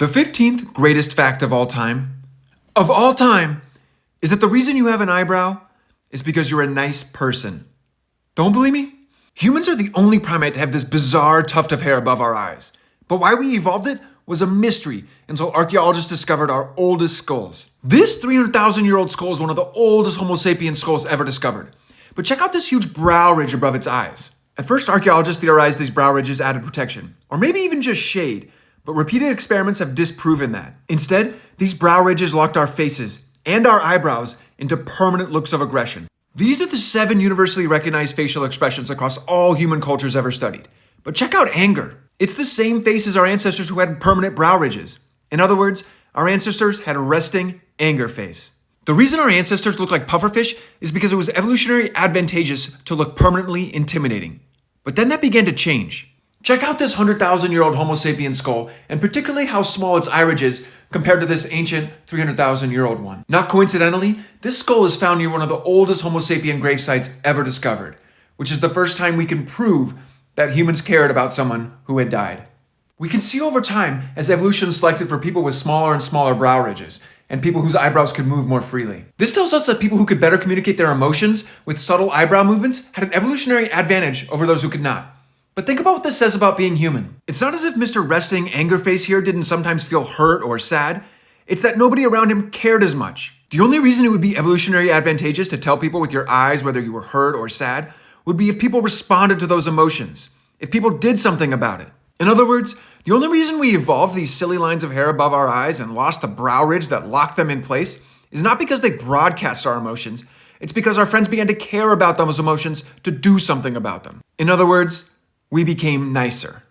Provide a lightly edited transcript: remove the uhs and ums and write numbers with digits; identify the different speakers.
Speaker 1: The 15th greatest fact of all time, is that the reason you have an eyebrow is because you're a nice person. Don't believe me? Humans are the only primate to have this bizarre tuft of hair above our eyes. But why we evolved it was a mystery until archaeologists discovered our oldest skulls. This 300,000-year-old skull is one of the oldest Homo sapiens skulls ever discovered. But check out this huge brow ridge above its eyes. At first, archaeologists theorized these brow ridges added protection, or maybe even just shade, but repeated experiments have disproven that. Instead, these brow ridges locked our faces and our eyebrows into permanent looks of aggression. These are the 7 universally recognized facial expressions across all human cultures ever studied. But check out anger. It's the same face as our ancestors who had permanent brow ridges. In other words, our ancestors had a resting anger face. The reason our ancestors look like pufferfish is because it was evolutionarily advantageous to look permanently intimidating. But then that began to change. Check out this 100,000-year-old Homo sapien skull, and particularly how small its eye ridge is compared to this ancient 300,000-year-old one. Not coincidentally, this skull is found near one of the oldest Homo sapien grave sites ever discovered, which is the first time we can prove that humans cared about someone who had died. We can see over time as evolution selected for people with smaller and smaller brow ridges, and people whose eyebrows could move more freely. This tells us that people who could better communicate their emotions with subtle eyebrow movements had an evolutionary advantage over those who could not. But think about what this says about being human. It's not as if Mr. Resting Anger Face here didn't sometimes feel hurt or sad. It's that nobody around him cared as much. The only reason it would be evolutionary advantageous to tell people with your eyes whether you were hurt or sad would be if people responded to those emotions, if people did something about it. In other words, the only reason we evolved these silly lines of hair above our eyes and lost the brow ridge that locked them in place is not because they broadcast our emotions. It's because our friends began to care about those emotions to do something about them. In other words, we became nicer.